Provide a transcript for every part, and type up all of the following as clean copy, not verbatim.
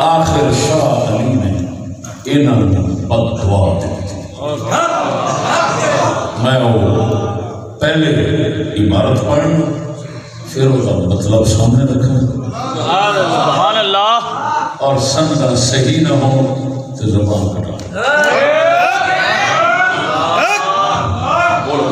آخر شاہ علی نے انہوں بد دعا دیتی. میں وہ پہلے عبارت پڑھنا پھر اس کا مطلب سامنے رکھا سبحان اللہ اور سندہ صحیح نہ ہو تو زبان کٹا. بول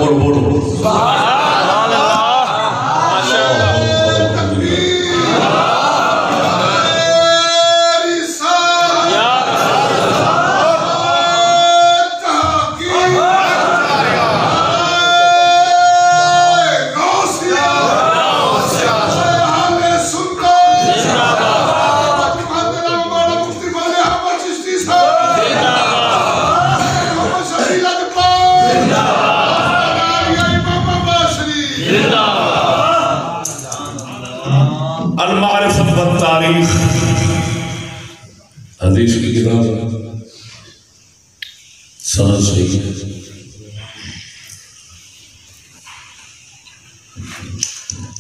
المعرفت والتاریخ حدیث کی کتاب سند صحیح ہے.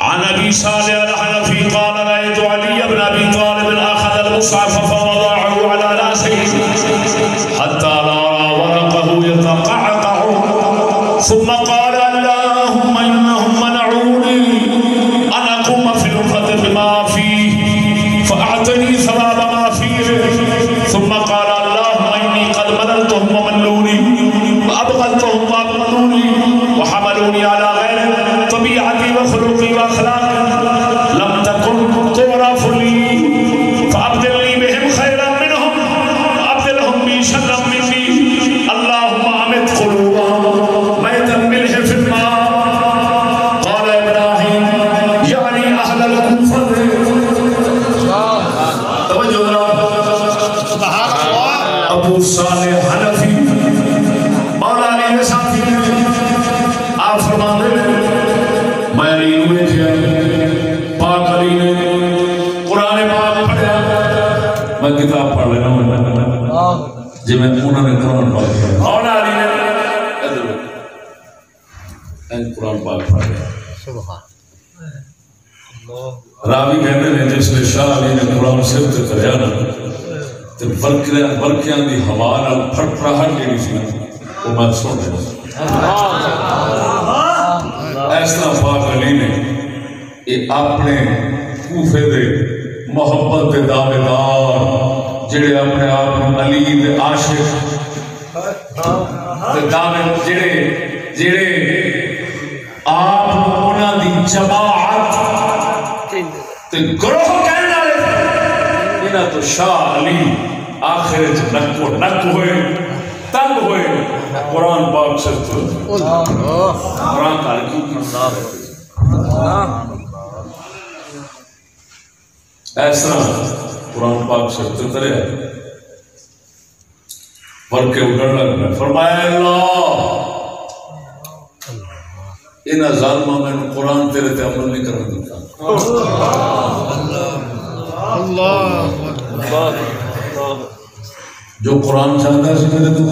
عن ابي صالح الحنفي قال رايت علي بن ابي طالب اخذ المصحف فوضعه على راسه حتى لا ورقه يتقعقع ثم قال اللهم انهم منعوني ان اقوم في الوقت بما فيه فاعطني ثواب ما فيه ثم قال اللهم اني قد مللتهم وملوني وابغضتهم وابغضوني وحملوني على غير طبيعتي وخلقي واخلاقي لم تكن تعرف لي فابدل لي بهم خيرا منهم وابدلهم بي شرا مني اللهم امت قلوبهم ميتا ملح في الماء. قال ابراهيم يعني اهل الكوفه ابو صالح حنفی مولا علی کے ساتھی آپ فرماتے ہیں میں علی ہوئے تھے پاک علی نے قرآن پاک پڑھا. میں کتاب پڑھ لینا ہوں جی میں انہوں نے قرآن پاک پڑھا مولا علی نے قرآن پاک پڑھا. راوی کہتے ہیں جس نے شاہ علی نے قرآن صرف سے کریا نا تو برکیاں دی ہوا نال پھٹپڑاہٹ جڑی سی وہ میں سن رہا. اس طرح پاک علی نے یہ اپنے کوفے دے محبت دے دعوے دار جڑے اپنے آپ علی دے عاشق دے دعوے جڑے آپ انہاں دی جماعت تے گروہ کہنے والے انہاں تو شاہ علی آخر نک و نک ہوئے تنگ ہوئے قرآن پاک سے قرآن تارکی اس طرح قرآن پاک سے ترے پڑھ کے اٹھنے لگا. فرمایا اللہ انہاں ظالماں میں قرآن تیرے تے عمل نہیں کرنے دیتا. جو قرآن چاہتا سی میرے تو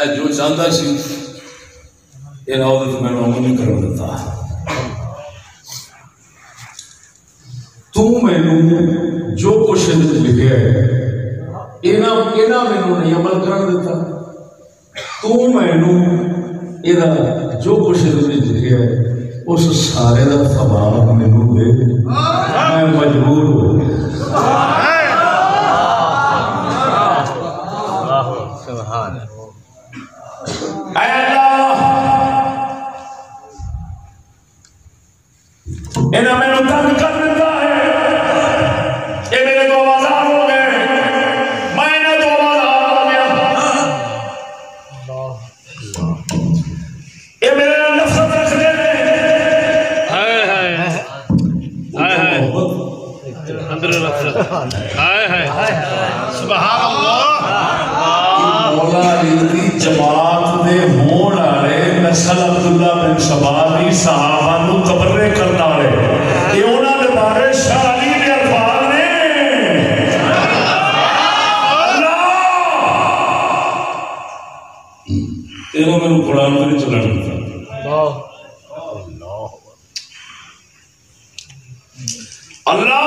اے جو چاہتا سی انہاں تو میں عمل نہیں کرنے دیتا. تو میں جو کچھ لکھیا ہے انہاں میں نہیں عمل کرنے دیتا. تو میں جو کچھ لکھیا ہے اس سارے دا ثواب مینوں دے میں مجبور ہوں. سبحان اے اللہ انہاں میں تنگ کر دیتا ہے. یہ میرے دو بازار ہو گئے میں انہیں دو بازار ہو گیا. یہ میرے نفرت رکھ دے اندر نفرت سبحان اللہ. مولا علی دی جماعت دے ہون والے نسل عبداللہ بن سبا دی صحابہ نو تبرے کرنے والے یہ انہاں دے بارے شاہ علی دے الفاظ نے. اللہ میرے قرآن میں نہیں چلن دیتا. اللہ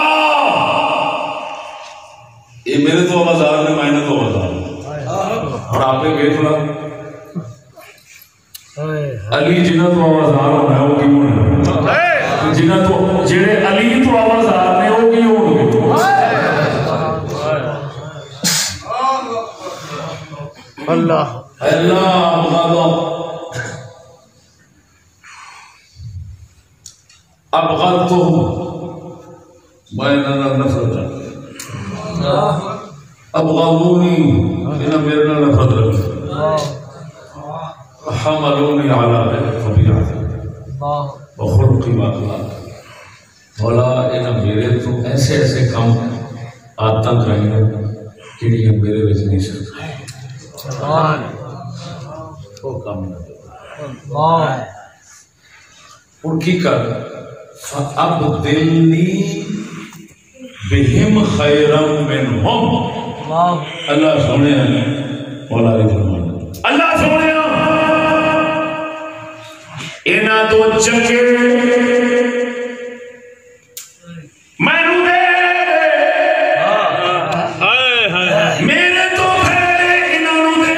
یہ میرے تو آوازار نے میں نے تو آوازار اور آپ نے دیکھنا علی جنہ تو آوازار ہونا ہے وہ کی ہونا جنہ تو جڑے علی تو آوازار نے وہ کی ہونا اللہ ابغض تو میں نفرت ابغضونی انہاں میرے نال نفرت رکھے حملونی علی طبیعت وخلق واخلاق مولا انہاں میرے تو ایسے ایسے کام عادتاں کرائیں کہ میرے وچ نہیں سکتے وہ کام نہ ان کی کر فَأَبْدِلْنِي بِهِمْ خَيْرًا مِّنْهُمْ اللہ سونے مولا علی فرمان اللہ سونے اینا تو چنگے میں نو دے میرے تو پھیلے اینا نو دے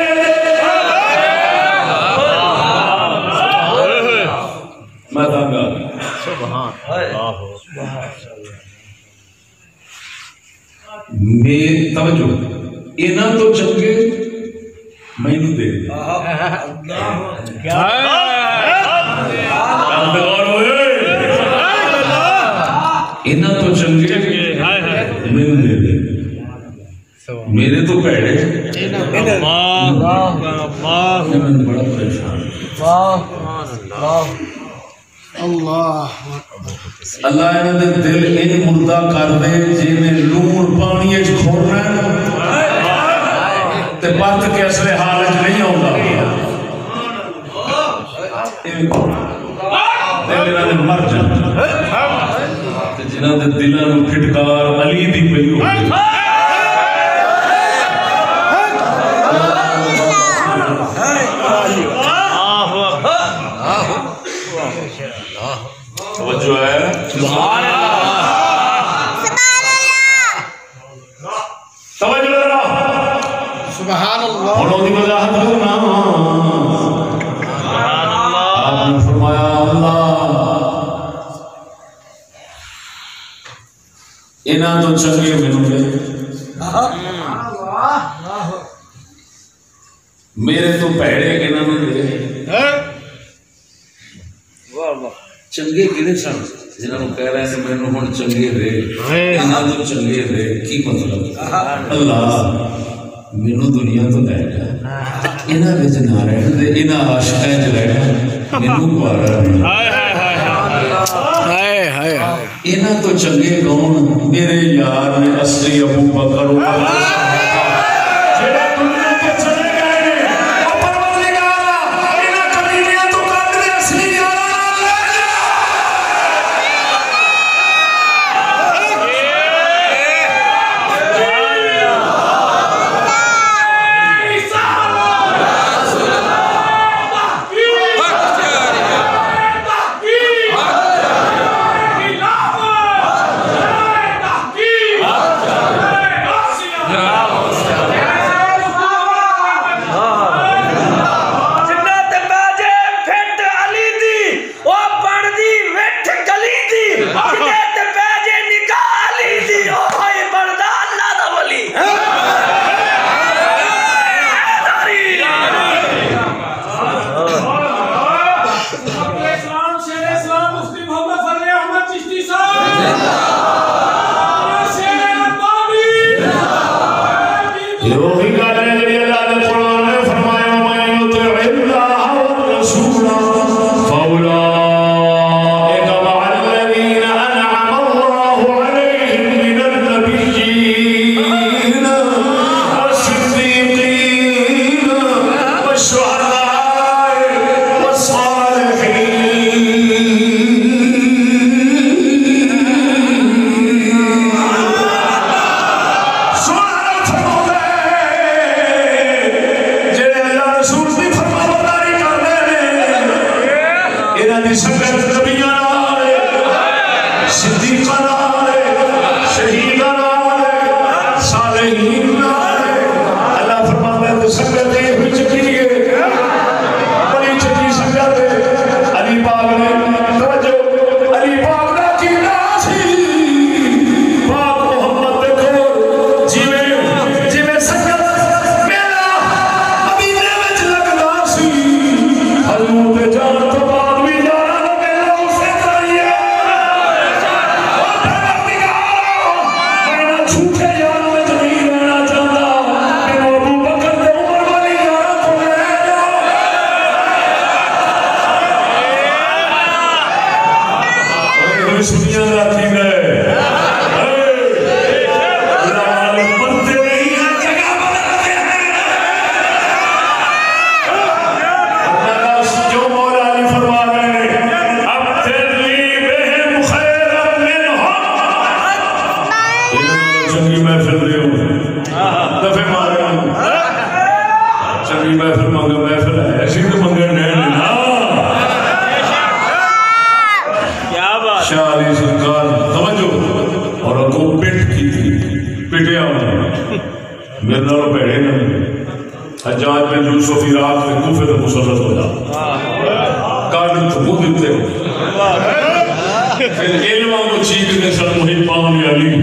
میں دانگا میں توجہ اینا تو چنگے میں نو دے اینا تو چنگے میں نو دے میرے تو پیڑے میں بڑا پریشان اللہ انہوں نے دل ان مردہ کر دے جنہیں لون پانی اچھ کھوڑنا تے بات کے اصلے حالت نہیں ہوگا دل انہوں نے مر جانا جنہوں نے دلوں پھٹکار علی دی پہی ہوگی توجہ ہے سبحان اللہ توجہ ہے سبحان اللہ بڑوں دی وضاحت کرنا آپ نے فرمایا اللہ انہاں تو چنگے ملوں گے میرے تو پیڑے انہاں نے چنگے کنے سن جنہوں کہہ رہے ہیں میں نے چنگے دے انہاں تو چنگے دے کی مطلب اللہ مینوں دنیا تو لے جا انہاں وچ نہ رہن دے انہاں عاشقاں وچ رہنا مینوں گوارا ہائے انہاں تو چنگے کون میرے یار نے اصلی ابو بکر پٹیا میرے نال بھڑے نے حجاج بن یوسف عراق میں کوفے تے مسلط ہو جا کارڈ تو منہ دیتے پھر علم کو چیخ نے سر محبان علی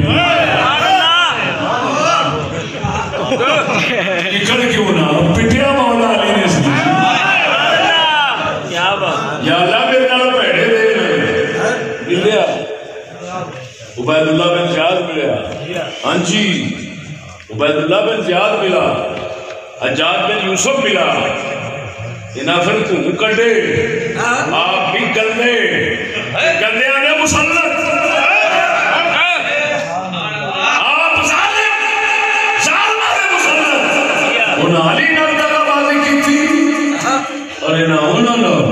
اکڑ کیوں نہ پٹیا مولا علی نے سی یا اللہ میرے نال بھڑے دے ملیا عبید اللہ بن زیاد ملیا ہاں جی عبید اللہ بن زیاد ملا حجاج بن یوسف ملا انہاں پھر تو کڈے آپ بھی گندے گندے آنے مسلط آپ ظالم ظالم مسلط انہاں علی نال دغا بازی کی تھی اور انہاں انہاں نال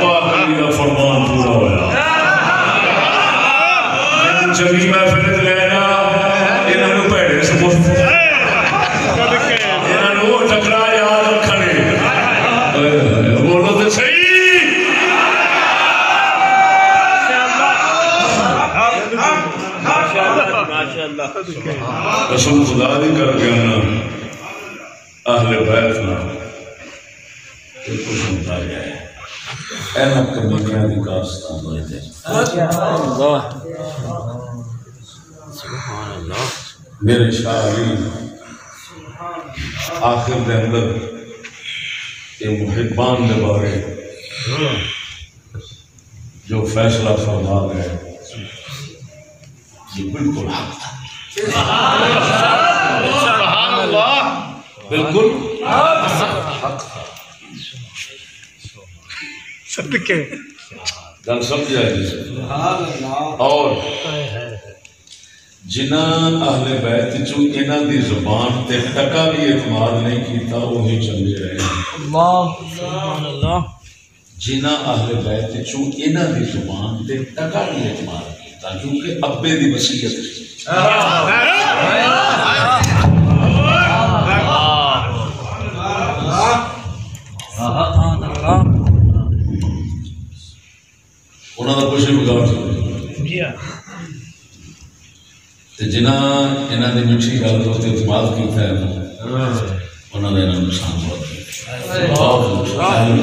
پاک علی دا فرمان پورا ہویا چلی محفل لینا انہاں نوں بھڑے سپورٹ انہاں نوں ٹکرا یاد رکھنے بولو تے صحیح قسم خدا دی کر کے نا اہل بیت نا کچھ ہوتا ہے احمد کمیلیاں دی کاستان ہوئے تھے میرے شاہ علی آخر دے اندر یہ محبان دے بارے جو فیصلہ فرما گئے یہ بالکل حق تھا سبحان اللہ بالکل حق تھا صدقے گل سمجھا جی اور جنہاں اہل بیت چوں انہاں دی زبان تے ٹکا بھی اعتماد نہیں کیتا وہی چلے رہے اللہ سبحان اللہ جنہاں اہل بیت چوں انہاں دی زبان تے ٹکا بھی اعتماد کیتا کیونکہ ابے دی وصیت تھی انہاں دا کچھ نہیں بگاڑ سکتے جنہاں انہاں دی میٹھی گل تے اعتماد کیتا ہے انہاں دا انہاں نقصان بہت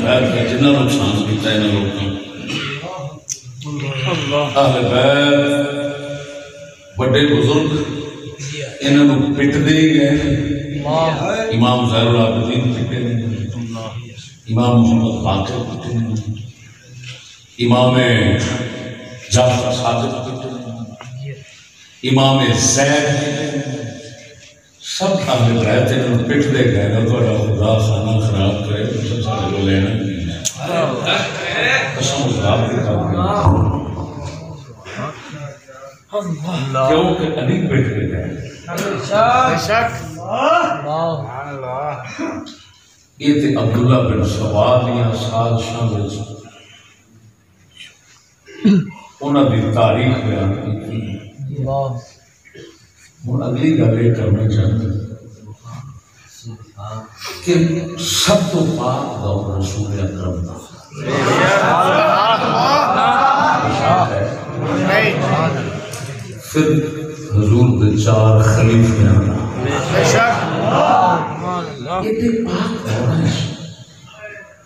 ہے جنہاں نقصان کیتا ہے انہاں لوگوں اہل بیت بڑے بزرگ انہاں نوں پٹدے گئے امام زہر العابدین پٹے امام محمد باقر پٹے امام جعفر صادق پٹے امام زید سب اہل بیت انہوں نے پٹ دے گئے نا تو خدا خانہ خراب کرے تو سارے کو لینا نہیں ہے قسم خراب کی خراب کیوں کہ علی پٹ دے گئے یہ تھے عبداللہ بن سوالیہ سال شامل انہوں نے تاریخ بیان کی تھی ہوں اگلی گل یہ کرنا چاہتے کہ سب تو پاک دور رسول اکرم دا پھر حضور دے چار خلیفے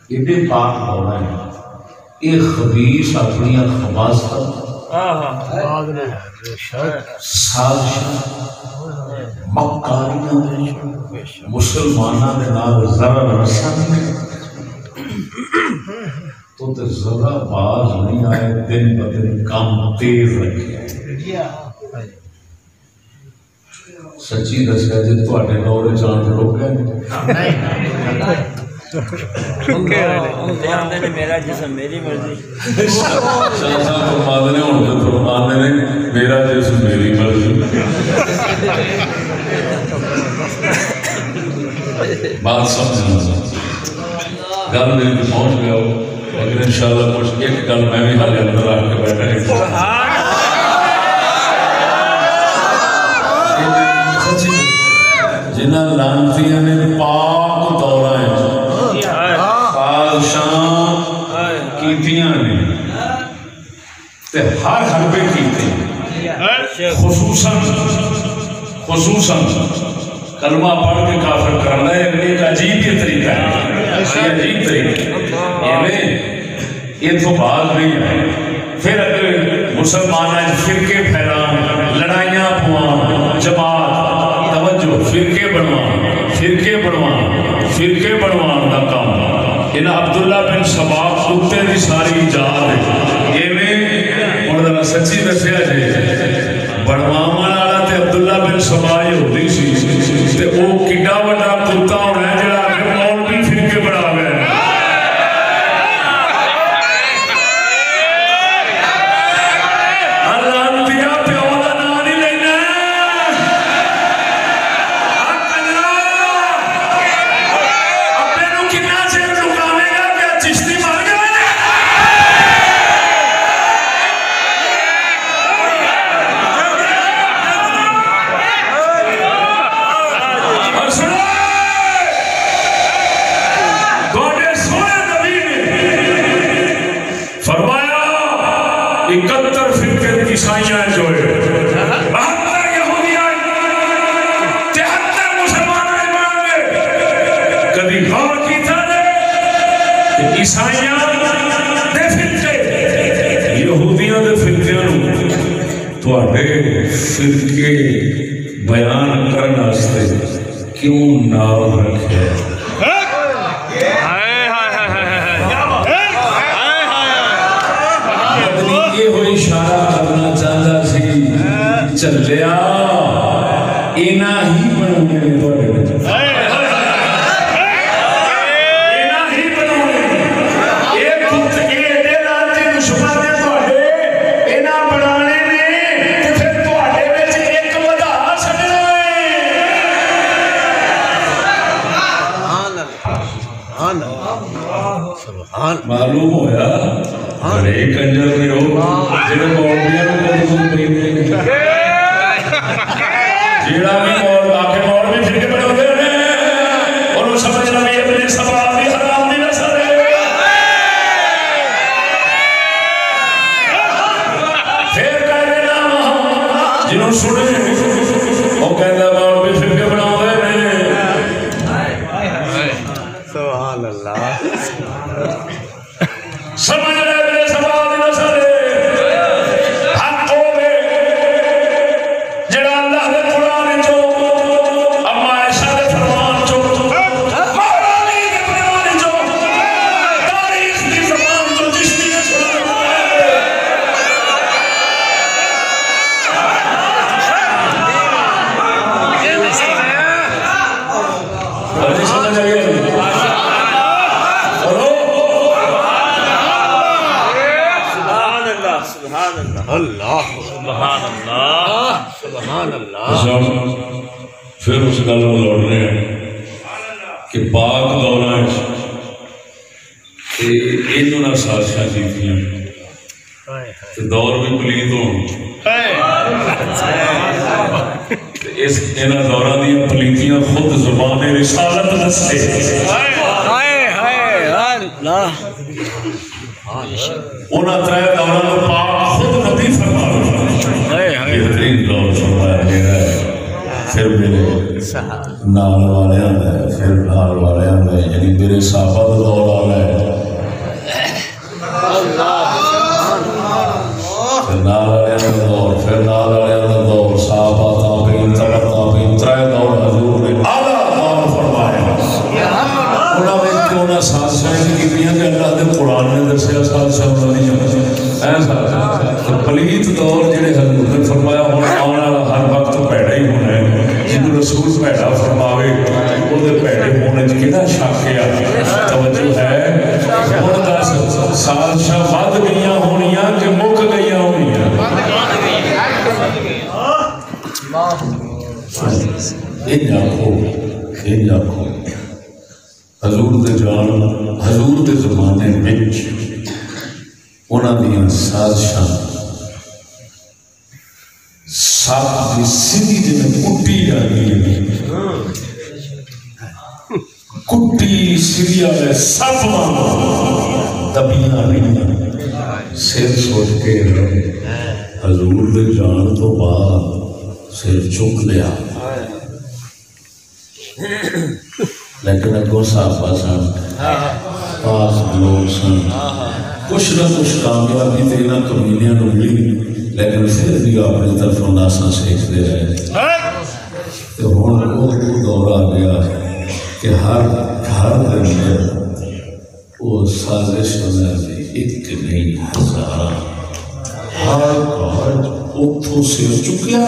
ایڈے پاک دور ہیں یہ خبیث اپنی خباثت مکاریاں مسلمانہ دے نال ذرا رسن تو تے ذرا باز نہیں آئے دن بدن کام تیز رکھے سچی دسیا جی تواڈے دور چان روک گئے میرا جسم میری مرضی میرا جسم میری مرضی بات سمجھنا گل میری پہنچ گیا ہو لیکن انشاءاللہ کچھ ایک گل میں بھی حال اندر آ کے بیٹھا جنہاں لانتیاں نے پاک دورہ بادشاہ کیتیاں نے تے ہر حربے کیتے خصوصاً کلمہ پڑھ کے کافر کرنا ہے ایک عجیب یہ طریقہ ہے، یہ عجیب طریقہ ہے، یہ تو بات نہیں ہے۔ پھر اگر مسلمان فرقے پھیلان، لڑائیاں پوان، جماعت توجہ فرقے بنوان کا کام ان عبداللہ بن سبا کتے دی ساری ایجاد ہے۔ ایویں اور ذرا سچی دسیا جی بنواون والا تے عبداللہ بن سبا یہودی سی تے او کڈا بڑا کتا ہونا ہے جڑا کہ مولوی فرقے بنا گیا ہے۔ فرقے بیان کرنا سے کیوں نام رکھے؟ یہ ہوئی اشارہ کرنا چاہتا سی چلیا اینا ہی بنونے توڑے معلوم ہویا ارے کنجر میں ہو جنہیں مولویاں کو تم پہنے جیڑا بھی مول آکے مولوی پھر کے بڑے ہوتے ہیں اور وہ سمجھ رہا ہے ابن سبا بھی حرام دی نسل ہے۔ پھر کہنے نام جنہوں سنے وہ کہتا مولوی پھر کے بڑا ہوتے ہیں۔ سبحان اللہ سمجھ رہے میرے سوال نہ سارے حق ہوئے جڑا اللہ دے قرآن چو اما عائشہ دے فرمان چو مولانا دے فرمان چو تاریخ دی زبان چو چشتی نے سنا سمجھ آئیے اللہ سبحان اللہ سبحان اللہ۔ پھر اس گل میں لوٹ رہے ہیں کہ پاک دورہ انہوں نے سازشاں کیتیاں کہ دور بھی پلید ہوں اس انہاں دوراں دی پلیتیاں خود زبان رسالت دستے اللہ انہاں ترے دوراں کو پاک خود نبی فرمایا بہترین دور فرمایا گیا ہے۔ پھر میرے نال والے آندا ہے، پھر نال والے آندا ہے، یعنی میرے صحابہ دا دور آ رہا ہے، پھر نال والے آندا دور، پھر نال والے آندا دور، صحابہ تابعین تبع تابعین ترے دور حضور نے اعلیٰ دور فرمایا۔ انہاں وچ انہاں سازشاں کیتیاں کہ اللہ دے قرآن نے دسیا سازشاں نہیں ایسا پلیت دور جڑے حضور نے فرمایا ہن آنے والا ہر وقت پیڑا ہی ہونا ہے۔ جنہوں رسول پیڑا فرماوے وہ دے پیڑے ہونے کنا شک ہے توجہ ہے۔ ہن دس سازشاں ود گئیاں ہونیاں کہ مک گئیاں ہونیاں؟ ان آنکھو حضور دے جان حضور دے زمانے وچ انہاں دیاں سازشاں سب دی سیدھی جنہیں کٹی جانی ہے، کٹی سیدھی آلے سب مانا دبیاں نہیں سیر سوچ کے حضور دے جان تو بعد سر چک لیا، لیکن اگوں صحابہ سن، پاک لوگ سن، کچھ نہ کچھ کامیابی تے انہاں کمینیاں نوں ملی، لیکن پھر بھی اپنی طرفوں ناساں سیکھتے رہے۔ تو ہن وہ دور آ گیا کہ ہر گھر دے اندر وہ سازش ہوندی ایک نہیں ہزار، ہر گھر اتوں سر چکیا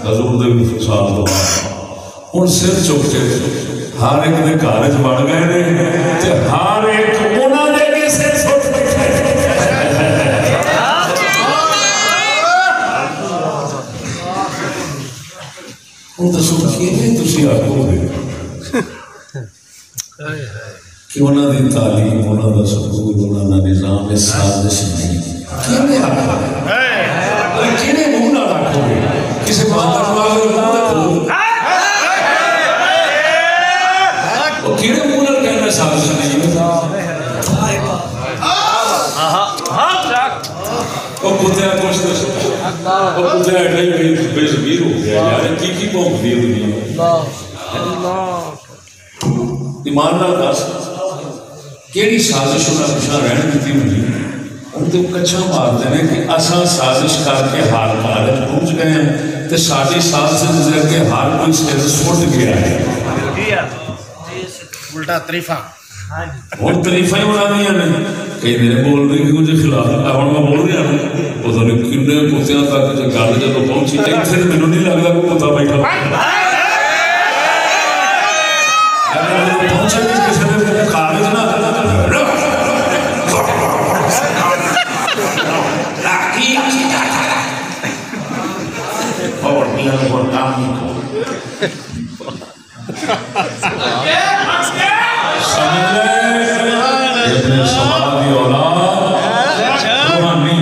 حضور دے وصال تو بعد، ہن سر چک کے ہر ایک دے گھر چ بن گئے نے تے ہر ایک انہاں دے بھی سر سٹ بیٹھے۔ ہن دسو کیویں تسی آکھو گے کہ انہاں دی تعلیم، انہاں دا سکول، انہاں دا نظام سازش نہیں؟ کیویں آکھو گے؟ کیڑے منہ نال آکھو گے؟ کسی باندر نال کیڑے منہ نال کہنا سازش نہیں؟ وہ کتیا کچھ دسو، وہ کتیا ایڈے بے ضمیر ہو گیا یار، کی بھونک دی دنیا؟ ایمان نال دس کیڑی سازش انہاں پیچھے رہن دیتی ہوئی؟ ان تو کچھا مارتے ہیں کہ اساں سازش کر کے ہار حالت پہنچ گئے ہیں، تو ساری سازش سے کے ہار کوئی سر سٹ گیا ہے، الٹا طریفہ اور طریفہ ہی بنا دیا نے۔ کئی میرے بول رہے کہ مجھے خلاف ہوں میں بول رہا ہوں، پتہ نہیں کنے کتیاں تک گل جب پہنچی اتنے مینوں نہیں لگتا کوئی کتا بیٹھا پہنچے بھی کسی نے کاغذ نہ اور میاں کو کام سمجھ لے ابن سماعی اولاد روحانی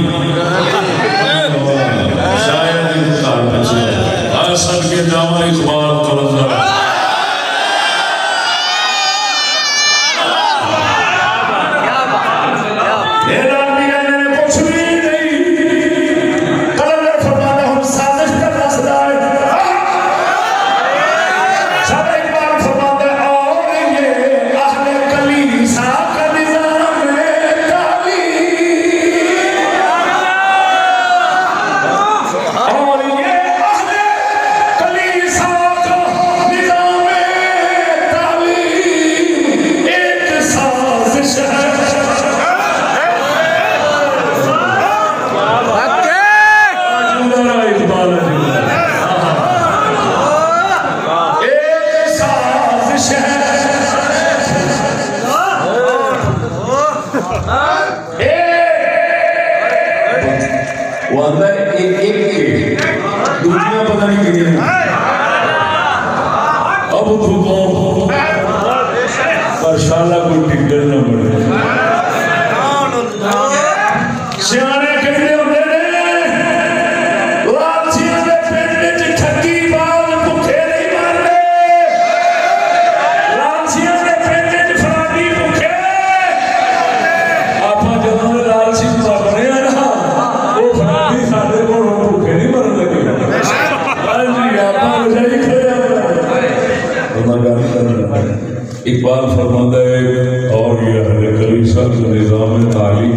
شاید انتقال پیسے حسن کے جامع اقبال تو نظر اقبال فرماتا ہے اور یہ اہل کلیسا کا نظام تعلیم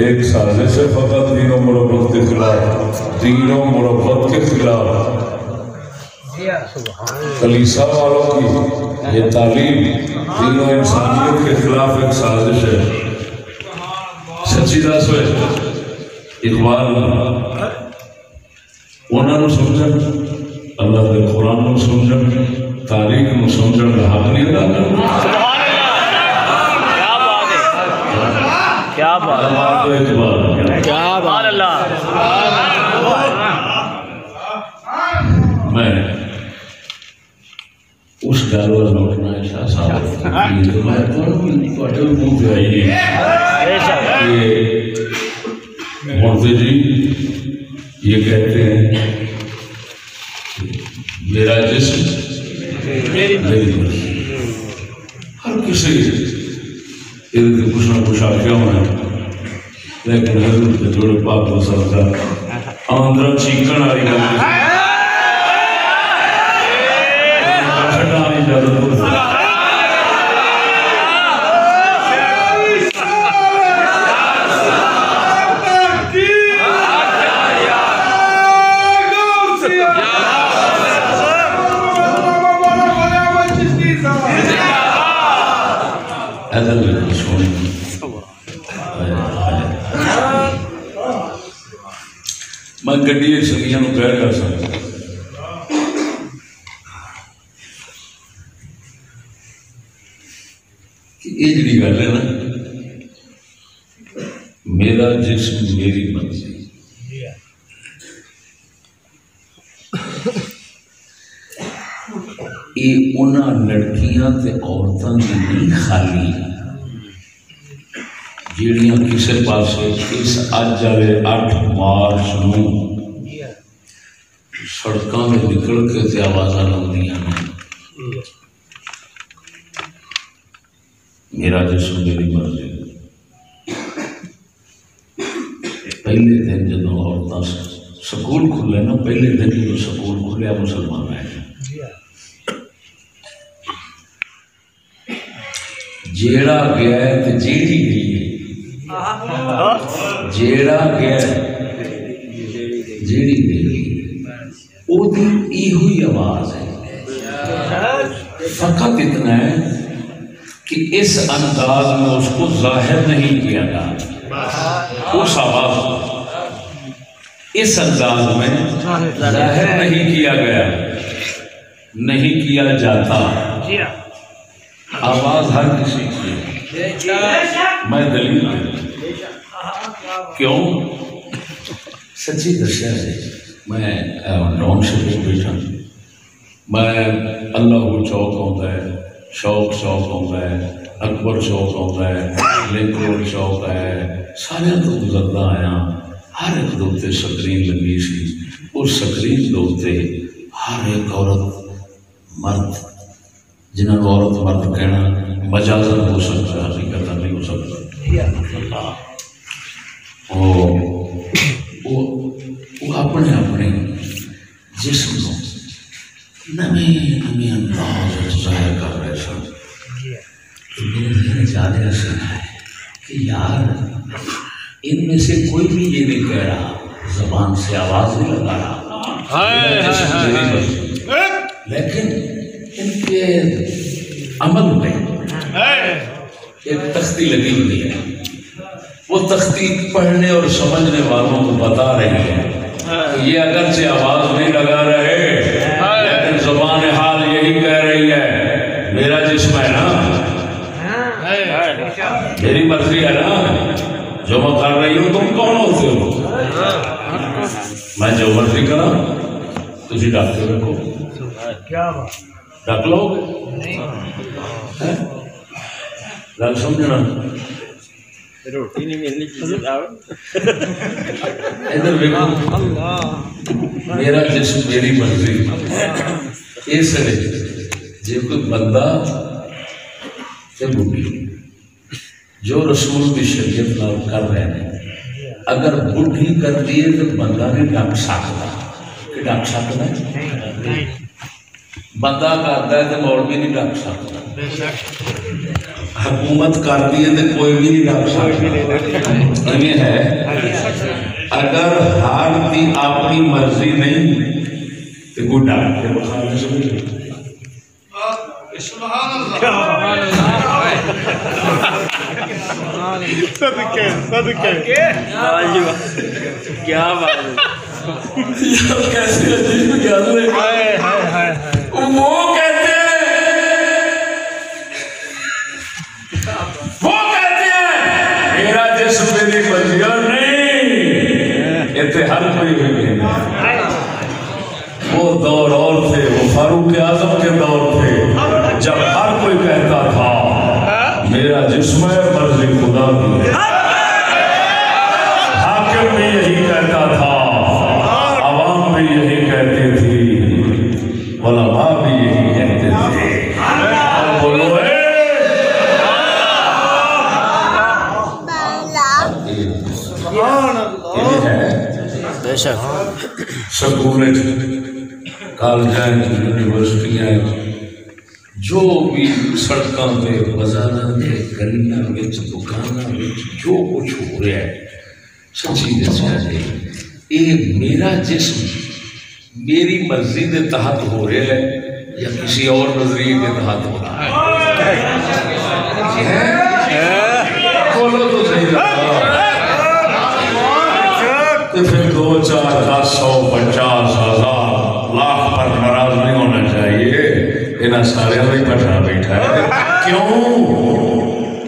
ایک سازش ہے فقط دین و مربت کے خلاف، دین و مربت کے خلاف۔ کلیسا والوں کی یہ تعلیم دین و انسانیت کے خلاف ایک سازش ہے۔ سچی دس ہوئے اقبال انہوں نے سمجھن، اللہ کے قرآن کو سمجھن، تاریخ کو سمجھن کا حق نہیں ادا کرنا۔ کیا بات ہے، کیا بات اللہ۔ میں اس گل وال لوٹنا ہے شاہ صاحب، میں تھوڑے منہ پہ آئی مورتے جی یہ کہتے ہیں میرا جسم میری مرضی، ہر کسی یہ کچھ نہ کچھ آ کیا ہونا ہے، لیکن حضرت کے جوڑے پاک و سرکار اندر چیکن والی گل میں گڈی سنگیاں کہہ رہا سا کہ یہ جڑی گل ہے نا میرا جسم میری مرضی یہ انہاں لڑکیاں تے عورتاں دی نہیں خالی جیڑیاں کسے پاسے اس اج والے 8 مارچ نو سڑکاں میں نکل کے تے آوازاں لاؤندیاں نے میرا جسم میری مرضی پہلے دن جدوں عورتاں سکول کھلے نا پہلے دن جدوں سکول کھلیا مسلمان ہے جیڑا گیا ہے تے جیڑی گئی ہے جیڑا گیا جیڑی گئی او دی ایہی آواز ہے فقط اتنا ہے کہ اس انداز میں اس کو ظاہر نہیں کیا گیا اس آواز اس انداز میں ظاہر نہیں کیا گیا نہیں کیا جاتا آواز ہر کسی کی میں دلیل کیوں سچی دسیا ہے میں ڈون سے بیٹھا میں اللہ چوک آتا ہے شوق آتا ہے اکبر چوک آتا ہے لنک روڈ چوک ہے سارے تو گزرتا آیا ہر ایک دوتے سکرین لگی سی اس سکرین دوتے ہر ایک عورت مرد جنہاں کو عورت مرد کہنا مجازن ہو سکتا حقیقت نہیں ہو سکتا وہ اپنے اپنے جسم کو نمی انداز ظاہر کر رہے سن میرے ذہن جا رہا سا کہ یار ان میں سے کوئی بھی یہ نہیں کہہ رہا زبان سے آواز نہیں لگا رہا لیکن ان کے عمل میں ایک تختی لگی ہوئی ہے وہ تختی پڑھنے اور سمجھنے والوں کو بتا رہی ہے کہ یہ اگرچہ آواز نہیں لگا رہے لیکن زبان حال یہی کہہ رہی ہے میرا جسم ہے نا میری مرضی ہے نا جو میں کر رہی ہوں تم کون ہوتے ہو میں جو مرضی کرا تجھے ڈاک کے رکھو ڈاک لو گل سمجھنا روٹی نہیں ملنی ادھر دیکھو میرا جسم میری مرضی اس ہے جی کوئی بندہ تے بڈھی جو رسول کی شریعت نال کر رہے ہیں اگر بڈھی کرتی ہے تو بندہ نہیں ڈک سکتا کہ ڈک سکتا ہے بندہ کرتا ہے تو مولوی نہیں ڈک سکتا حکومت کرتی ہے تو کوئی بھی نہیں ڈک سکتا یہ ہے اگر ہر کی اپنی مرضی نہیں تو کوئی ڈک کے بخار نہیں سمجھ کیا بات کیسے وہ کہتے ہیں میرا جسم میری مرضی نہیں اتنے ہر کوئی بھی وہ دور اور تھے وہ فاروق اعظم کے دور تھے جب ہر کوئی کہتا تھا میرا جسم ہے مرضی خدا کی حاکم بھی یہی کہتا تھا عوام بھی یہی کہتی تھی علماء بھی یہی کہتے تھے اور بولو یہ ہے سکول کالج یونیورسٹیاں جو بھی سڑکوں پہ بازاروں کے گلیاں دکانوں جو کچھ ہو رہا ہے سچی دسیا جائے یہ میرا جسم میری مرضی کے تحت ہو رہا ہے یا کسی اور نظریے کے تحت ہو رہا ہے بولو تو صحیح پھر 2 4 10 100 50 1000 لاکھ پر ناراض نہیں ہونا چاہیے انہیں سارے میں پٹھا بیٹھا ہے کیوں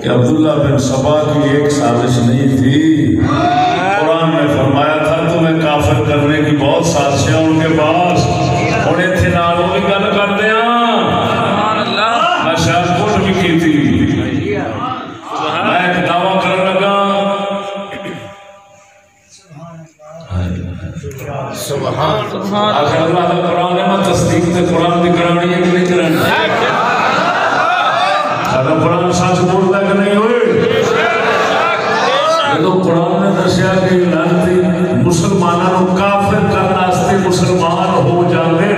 کہ عبداللہ بن سبا کی ایک سازش نہیں تھی قرآن نے فرمایا تھا تمہیں کافر کرنے کی بہت سازشیں ان کے پاس انہیں تھے نالوں بھی گل کرتے ہیں میں شاید کوٹ بھی کی تھی میں ایک دعویٰ کرنے لگا اگر اللہ کا قرآن ہے میں تصدیق تے قرآن کی کرانی ہے کہ نہیں کرانی اگر قرآن سچ بولتا ہے کہ نہیں ہوئے تو قرآن نے دسیا کہ لعنتی مسلمانوں کو کافر کرنا واسطے مسلمان ہو جاندے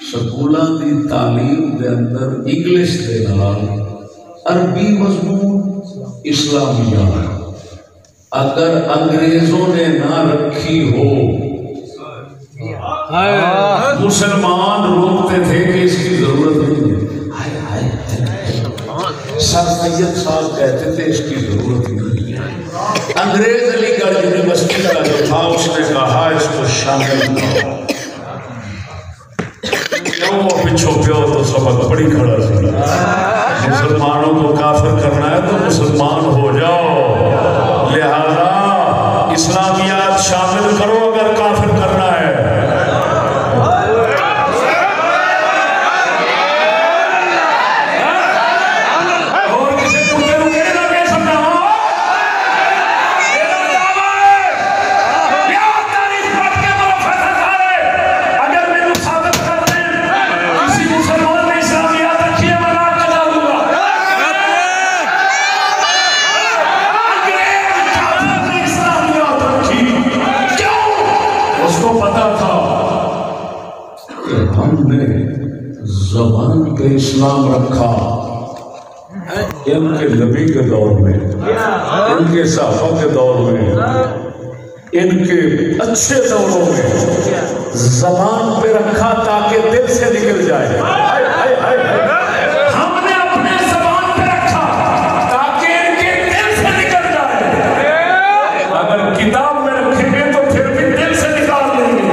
سکولاں دی تعلیم دے اندر انگلش دے نال عربی مضمون اسلامیات اگر انگریزوں نے نہ رکھی ہو مسلمان روکتے تھے کہ اس کی ضرورت نہیں ہے سر سید صاحب کہتے تھے اس کی ضرورت نہیں ہے انگریز علی گڑھ یونیورسٹی کا جو تھا اس نے کہا اس کو شامل کرو پچھو پیو تو سبق بڑی کھڑا سی مسلمانوں کو کافر کرنا ہے تو مسلمان ہو جاؤ لہذا اسلامیات شامل کرو اگر کافر کرنا ہے زبان پہ اسلام رکھا ان کے نبی کے دور میں ان کے صحابہ کے دور میں ان کے اچھے دوروں میں زبان پہ رکھا تاکہ دل سے نکل جائے ہم نے اپنے زبان پہ رکھا تاکہ ان کے دل سے نکل جائے اگر کتاب میں رکھیں گے تو پھر بھی دل سے نکال دیں گے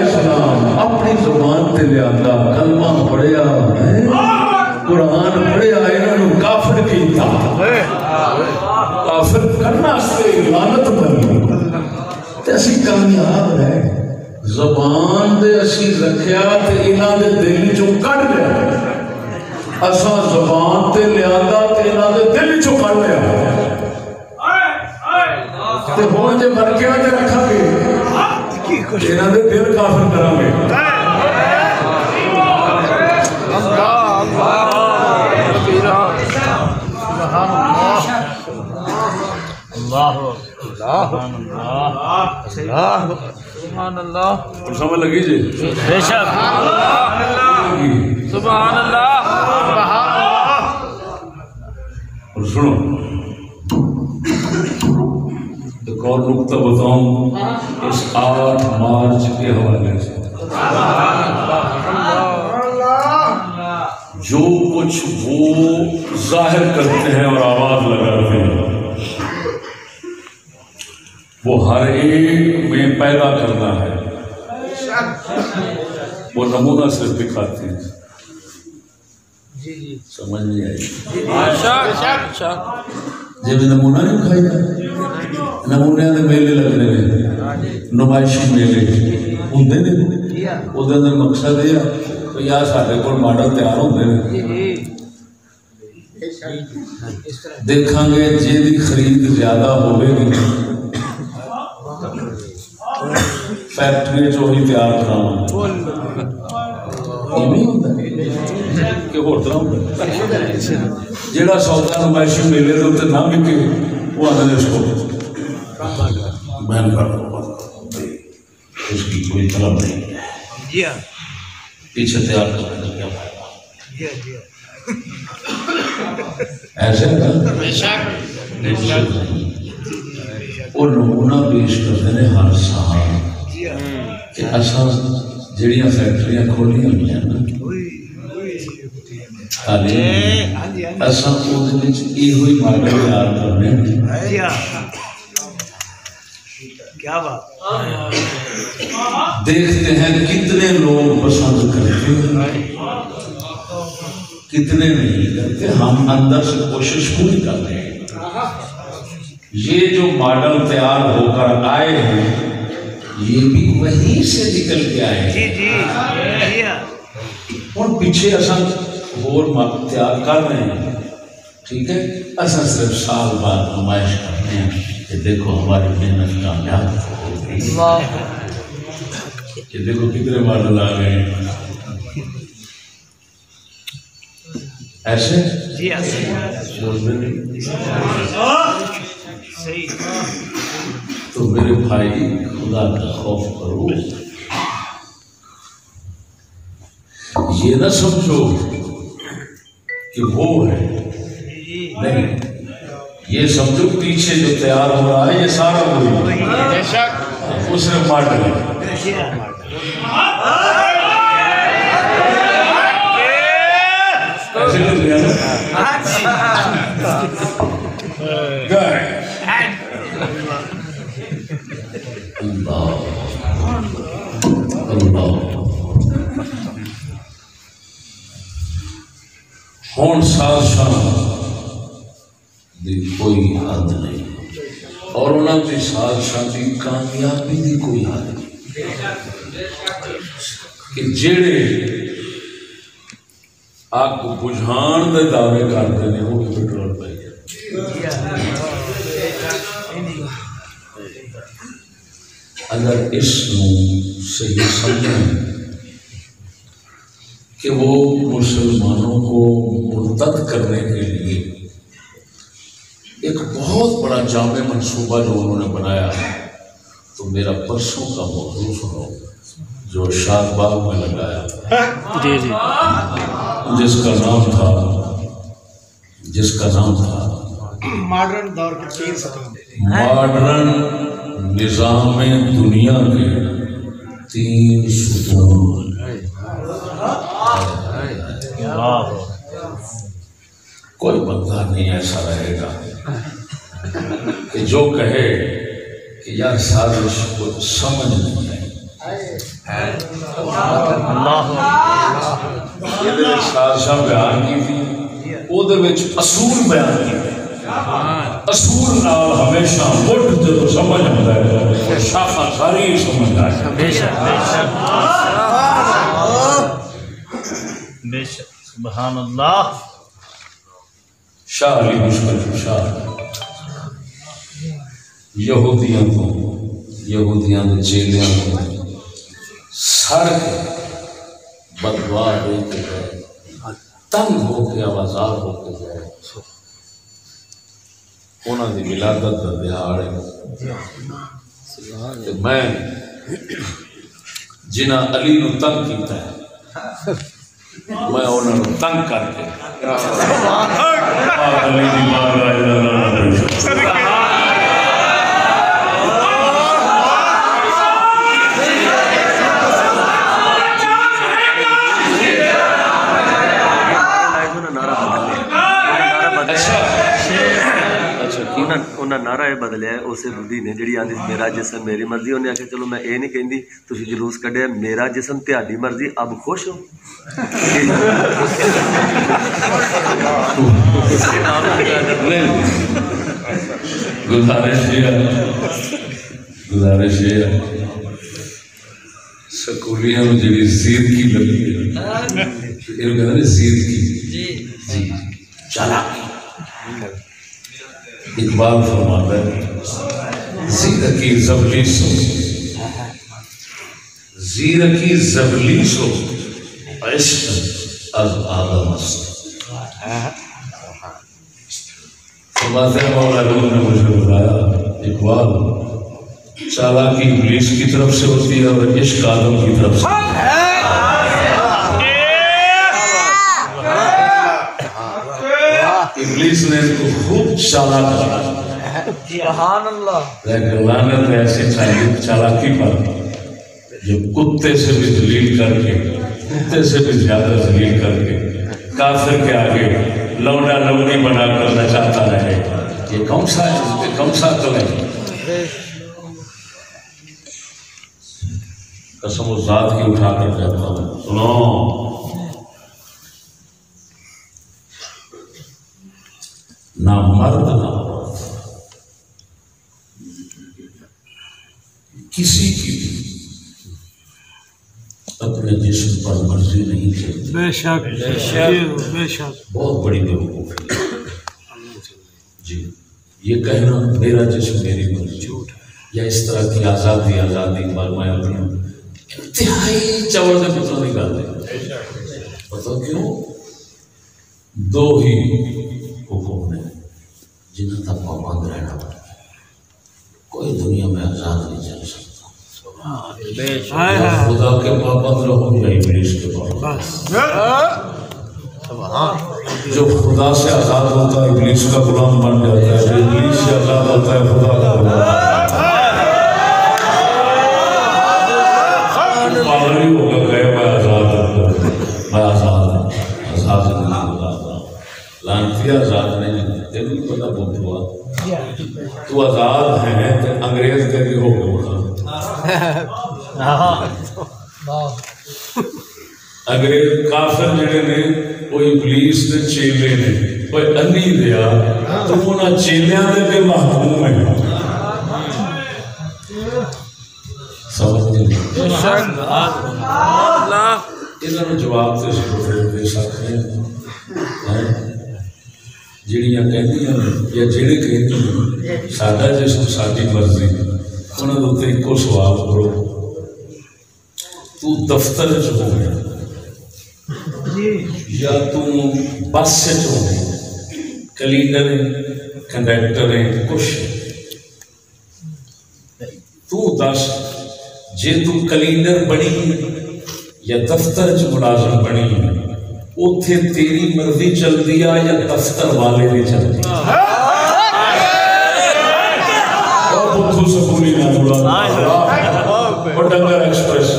اسلام اپنی زبان تے لیا کلمہ پڑھیا قرآن پڑھیا انہوں نے کافر کیتا کافر کرنا سے لعنت بنی تے اسی کامیاب ہے زبان دے اسی رکھیا تے انہاں دے دل چوں کڈ لیا اساں زبان تے لیا تے انہاں دے دل چوں کڈ لیا تے ہن جے مرکیا تے رکھا گے انہاں دے دل کافر کراں گے سبحان اللہ سمجھ لگی جی بے شک سبحان اللہ اور سنو ایک اور نقطہ بتاؤں اس 8 مارچ کے حوالے سے جو کچھ وہ ظاہر کرتے ہیں اور آواز لگاتے ہیں وہ ہر ایک میں پیدا کرنا ہے وہ نمونہ صرف دکھاتے ہیں سمجھ نہیں آئی جب نمونہ نہیں کھائی نمونے دے میلے لگ رہے ہیں نمائشی میلے ہوں وہ مقصد یہ یا سارے کو ماڈل تیار ہوتے ہیں دیکھاں گے جی دی خرید زیادہ ہوئے گی فیکٹری وہی تیار کراؤں کہ ہوٹل جہاں سودا نمائشی میلے کے اتنے نہ وکے وہ آدھے اس کو بین کر دو، اس کی کوئی طلب نہیں ہے، پیچھے تیار کرنے کا کیا فائدہ؟ ایسے وہ نمونہ پیش کرتے ہیں ہر سال کہ اصل جہاں فیکٹریاں کھولی ہوئی ہیں نا اصل یہ ماڈل تیار کرنے دیکھتے ہیں کتنے لوگ پسند کرتے ہیں کتنے نہیں کرتے، ہم اندر سے کوشش پوری کرتے ہیں۔ یہ جو ماڈل تیار ہو کر آئے ہیں یہ بھی وہیں سے نکل کے آئے ہیں، اور پیچھے اصل اور تیار کر رہے ہیں، ٹھیک ہے، اصل صرف سال بعد نمائش کرتے ہیں کہ دیکھو ہماری محنت کامیاب ہو گئی، یہ دیکھو کتنے ماڈل آ گئے ہیں۔ ایسے تو میرے بھائی خدا کا خوف کرو، یہ نہ سمجھو کہ وہ ہے، نہیں، یہ سمجھو پیچھے جو تیار ہو رہا ہے یہ سارا وہی ہے، وہ صرف ماڈل ہے۔ ہون سازشاں دی کوئی حد نہیں، اور انہاں دی سازشاں دی کامیابی دی کوئی حد نہیں، کہ جڑے آگ بجھان دے دعوے کرتے ہیں وہ بھی پٹرول پہ اگر اس صحیح سمجھیں کہ وہ مسلمانوں کو مرتد کرنے کے لیے ایک بہت بڑا جامع منصوبہ جو انہوں نے بنایا، تو میرا پرسوں کا موضوع سنو جو شاد باغ میں لگایا، جس کا نام تھا ماڈرن دور کے 3 ستون، ماڈرن نظام دنیا کے 3 ستون۔ کوئی بندہ نہیں ایسا رہے گا کہ جو کہے کہ یار سازش کو سمجھ نہیں ہے، سازشاں بیان کی تھی، وہ اصول بیان کی، اصول نال ہمیشہ مٹ جو سمجھ آتا ہے شاخا ساری سمجھ آئے۔ سبحان اللہ۔ شاہ علی مشکل شاہ یہودیاں کے چیلیاں کو سڑ کے بدوا دے کے گئے، تنگ ہو کے آوازار ہو کے گئے، انہوں نے ولادت کا دہاڑ ہے، میں جنہ علی نو تنگ کیتا ہے میں انہوں نے تنگ کر کے علی دی بارگاہ انہیں نعرہ یہ بدلیا ہے اسے بدھی نے جڑی آدھی میرا جسم میری مرضی، انہیں آخیا چلو میں یہ نہیں کہندی تسی جلوس کڈیا میرا جسم تہاڈی مرضی، اب خوش ہو؟ گزارش یہ سکولیاں میں جڑی زیدگی لگی ہے یہ کہتے ہیں زیدگی چالاکی، اقبال فرماتا ہے زندگی زبلی سو زیرکی زبلیس ہو عشق از آدم است. فرماتے ہیں مولا روم نے مجھے بتایا اقبال چالاکی ابلیس کی طرف سے ہوتی ہے اور عشق آدم کی طرف سے. ابلیس نے ان کو خوب چالاک بنا سبحان اللہ. لیکن لعنت ایسی چالاکی پر جو کتے سے بھی ذلیل کر کے کتے سے بھی زیادہ ذلیل کر کے کافر کے آگے لوڈا لوڈی بنا کر نچاتا رہے. یہ کون سا عقل ہے؟ قسم و ذات کی اٹھا کر کہتا ہوں سنو، نہ مرد نہ عورت کسی کی بھی اپنے جسم پر مرضی نہیں کرتی. بے شک بے شک بہت بڑی بیوقوفی ہے جی یہ کہنا میرا جسم میری مرضی جھوٹ ہے، یا اس طرح کی آزادی فرمایا تھی انتہائی چوڑ سے پتہ نہیں کرتے. پتہ کیوں؟ دو ہی حکم نے جنہیں تک پابند رہنا پڑتا ہے. کوئی دنیا میں آزاد نہیں چل سکتا. خدا کے پابند رہو یا ابلیس کے پابند. جو خدا سے آزاد ہوتا ہے ابلیس کا غلام بن جاتا ہے، جو ابلیس سے آزاد ہوتا ہے خدا کا غلام. پاگل ہی ہوگا کہ میں آزاد ہوں، میں آزاد ہوں. آزاد نہیں ہوگا لانتی آزاد نہیں. تیرے نہیں پتا بہت ہوا تو آزاد ہے تو انگریز کے بھی ہو گئے. انگریز کافر جڑے نے وہ ابلیس دے چیلے نے کوئی انی دیا تو انہاں چیلیاں دے بھی محکوم ہیں. سمجھ نہیں انہاں نوں جواب تے دے سکتے ہیں جڑیاں کہندیاں نے یا جڑے کہندے نے ساڈا جسم ساڈی مرضی. انہاں دے تے اکو سوال کرو تو دفتر چ ہو گیا یا تو بس سے ہو گیا کلینر کنڈکٹر کچھ تو دس جے تو کلینر بنی یا دفتر چ ملازم بنی اوتھے تیری مرضی چلتی ہے یا دفتر والے نہیں چلتی. بدھو سکولی نہ ڈنگر ایکسپریس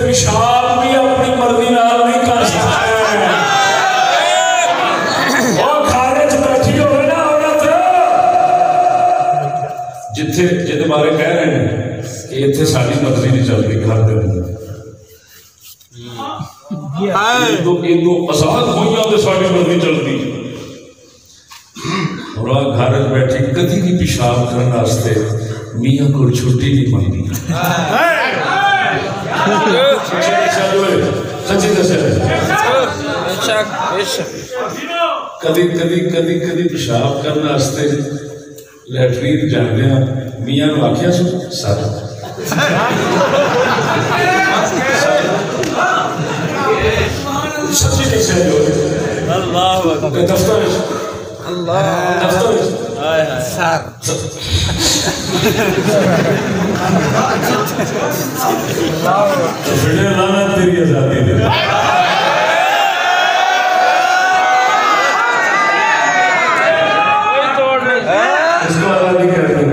پیشاب بھی اپنی مرضی نال نہیں کر سکتا. اور کھانے چ بیٹھی ہوئے نا عورت جتھے جہدے بارے کہہ رہے ہیں کہ اتنے ساری مرضی نہیں چلتی گھر کے اندر آزاد ہوئی تو ساری مرضی چلتی. اور گھر بیٹھے کدی بھی پیشاب کرنے واسطے میاں کو چھٹی نہیں مانگی. سچی دسے کدی کدی کدی کدی پیشاب کرنے واسطے لیٹرین جانے میاں نے آخیا سر سچی دسے دفتر لانا تیری آزادی دے. اس کو آزادی کہتے ہیں.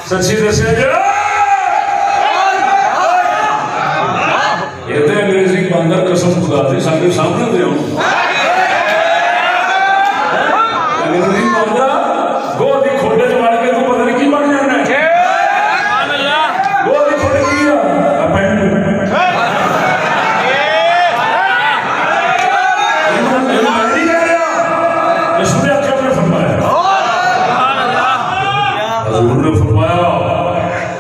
سچی دسیا جو یہ تو انگریزی بندر قسم خدا دی سارے سامنے دے ہوں. انگریزی بندر گو دی کھوٹے چ بڑھ کے تو پتہ نہیں کی بن جانا ہے. گو دی کھوٹے کی حضور نے فرمایا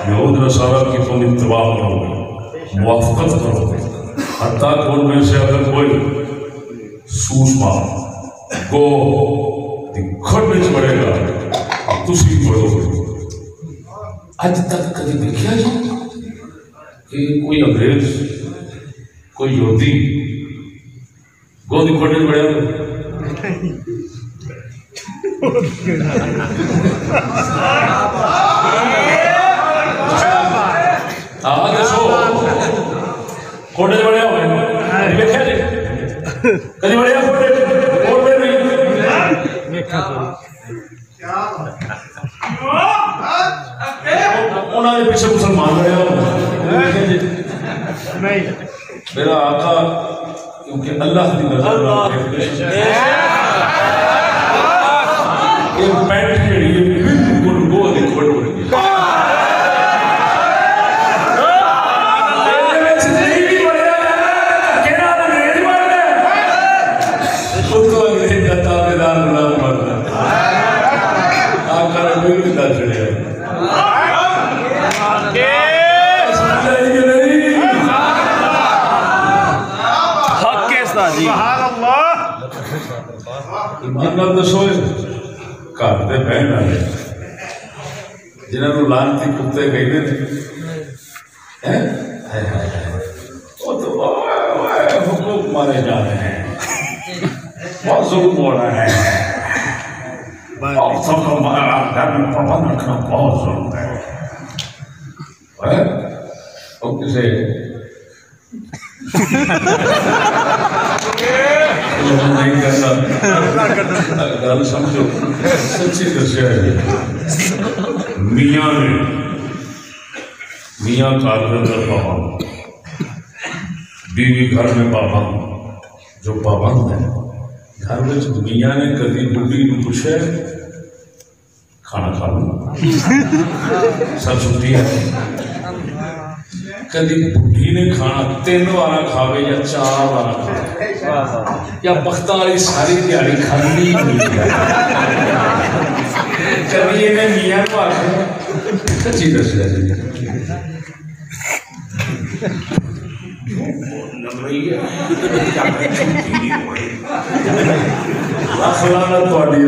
یہود نصارہ کی تم اتباع کرو گے، موافقت کرو گے، حتیٰ کہ ان میں سے اگر کوئی گو کھڑ وچ بڑے گا تسی بڑھو اج تک کبھی دیکھا جی کہ کوئی انگریز کوئی یہودی گو دی کھڑ وچ بڑھیا دسو کھوٹے سے بڑے ہوئے دیکھا جی کدی بڑے کھوٹے انہوں نے پیچھے مسلمان بڑے میرا آقا کیونکہ اللہ کی نظر پینٹ جیڑی بالکل گو دی کھوٹ بڑی دسو گھر کے بہن والے جنہوں لانتی کتے کہتے ہیں حقوق مارے جا رہے ہیں بہت ظلم ہو رہا ہے عورتوں کو گھر میں پابند رکھنا بہت ظلم ہے اور کسے نہیں کرتا گل سمجھو سچی دسیا ہے میاں کار کے اندر پابند بیوی گھر میں پابند جو پابند ہے گھر میں میاں نے کبھی بڈھی کو پوچھا کھانا کھا لوں سب چھٹی ہے کدی بڈھی نے کھانا 3 بار کھاوے یا 4 بار کھاوے یا بختہ والی ساری دیہڑی کھاندی کبھی انہیں میاں کو آخر سچی دسیا جی خلانت تھوڑی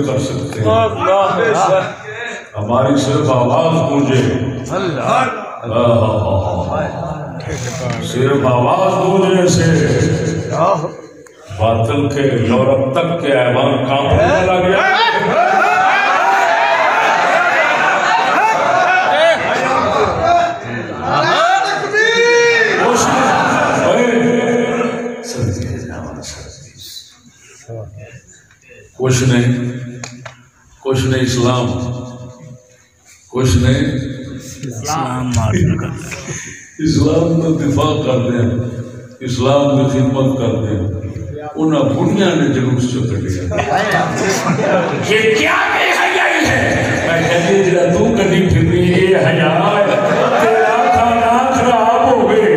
کر سکتے ہیں ہماری صرف آواز گونجے صرف آواز گونجنے سے باطل کے یورپ تک کے ایوان کانپنے لگ گیا کچھ نے اسلام کچھ نے اسلام کا دفاع کرتے ہیں اسلام کی خدمت کرتے ہیں انہیں بڑھیاں نے جلوس سے کٹیا یہ کیا بے حیائی ہے میں کہتی جڑا تو کٹی پھر رہی ہے یہ حیا تیرا کھانا خراب ہو گئے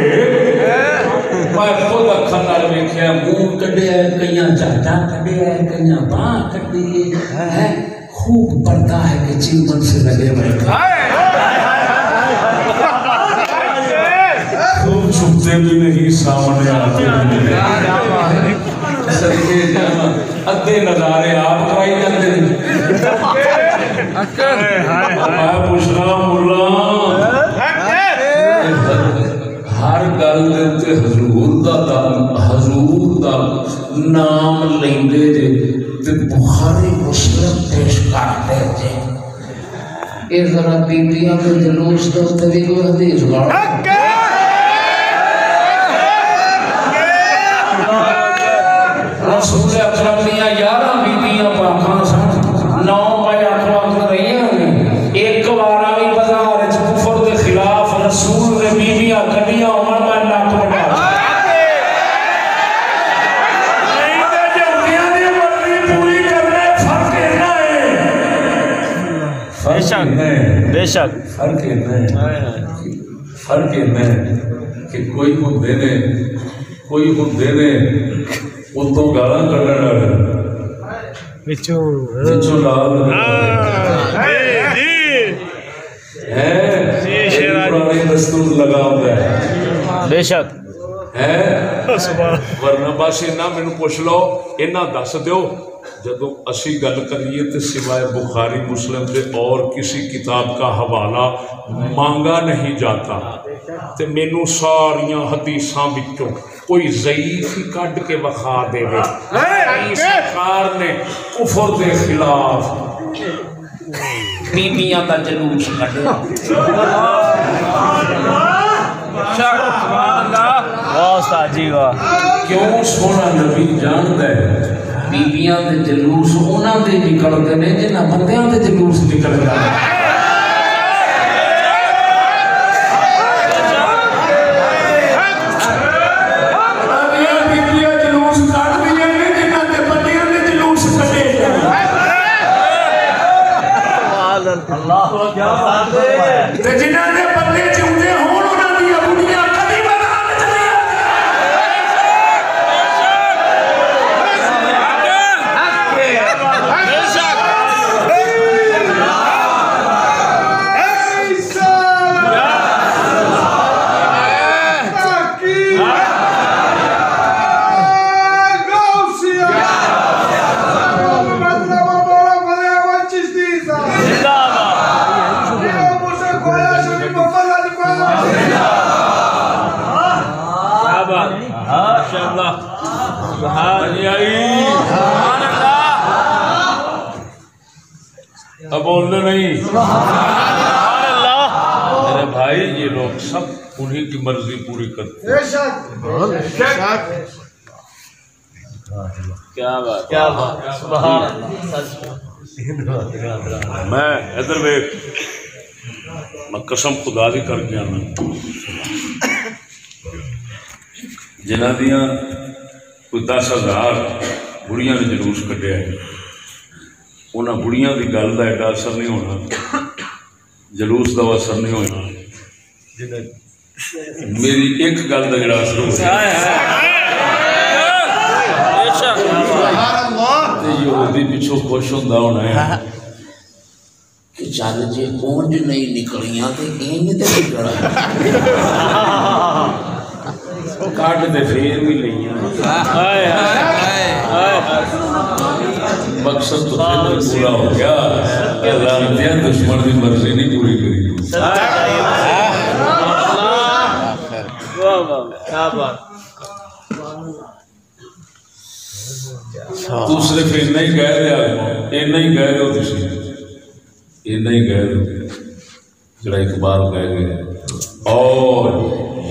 میں خود اکھاں نال ویکھیا منہ کڈیا کئیاں چاٹا کڈیا کئیاں باں کڈی ہے خوب پڑتا ہے کہ چیمن سے لگے بیٹھا خوب چھپتے بھی نہیں سامنے آتے بھی نہیں صدقے جانا ادھے نظارے آپ کرائی جاتے ہیں میں پوچھ رہا مولا ہر گل دیتے حضور دا نام لیندے جے تے بخاری مسلم پیش کرتے تھے اے ذرا بیبیاں کے جلوس دستے بھی کوئی حدیث گاڑا رسول اکرم میاں 11 بیبیاں پاکاں سن 9 بے شک فرق ہے کہ کوئی ہوندے نے اتوں گالاں کڈن والے وچوں لال پرانے دستور لگا ہوتا ہے بے شک ورنہ بس اینا مینوں پوچھ لو اینا دس دیو جدو اسی گل کریے تو سوائے بخاری مسلم سے اور کسی کتاب کا حوالہ مانگا نہیں جاتا تے مینوں ساریاں حدیثاں وچوں کوئی ضعیف ہی کڈ کے وکھا دے سرکار نے کفر دے خلاف بیبیاں دا جلوس کڈیا کیوں سونا نبی جانتا ہے بیبیاں دے جلوس انہاں دے نکلتے ہیں جنہاں بندیاں دے جلوس نکل جاتے ہیں اب بولنے نہیں میرے بھائی یہ لوگ سب انہی کی مرضی پوری کرتے ہیں کیا بات میں ادھر ویکھ میں قسم خدا دی کر کے آنا جنہ دیاں کوئی 10,000 بڑیاں نے جلوس کڈیا ہے انہاں بڑیاں دی گل دا ایڈا اثر نہیں ہونا جلوس دا اثر نہیں ہونا میری ایک گل دا جڑا اثر ہونا یہودی پچھو خوش ہوندا ہونا ہے کہ چل جے اونج نہیں نکلیاں تے اینج تے نکلا کاٹ دے پھر بھی لئیاں مقصد تو پورا ہو گیا لانتیاں دشمن کی مرضی نہیں پوری کری تو صرف اینا ہی کہہ رہے اینا ہی کہہ رہے ہو تسی اینا ہی کہہ رہے ہو جڑا اقبال کہہ گئے اور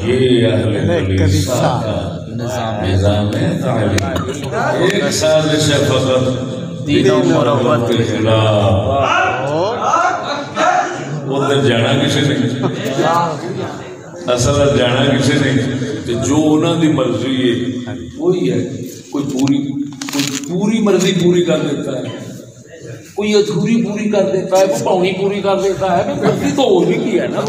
یہ اہل کلیسا کا نظام تعلیم ایک سازش فقط دین و مربت کے خلاف ادھر جانا کسی نہیں اصل جانا کسی نہیں جو انہوں دی مرضی ہے وہی ہے کوئی پوری مرضی پوری کر دیتا ہے کوئی ادھوری پوری کر دیتا ہے کوئی پاؤنی پوری کر دیتا ہے مرضی تو وہی کی ہے نا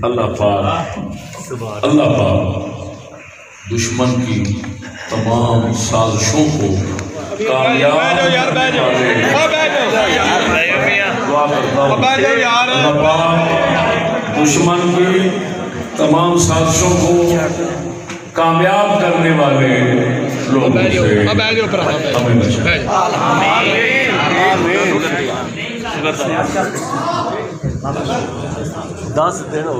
اللہ پاک دشمن کی تمام سازشوں کو کامیاب دشمن کی تمام سازشوں کو کامیاب کرنے والے لوگوں سے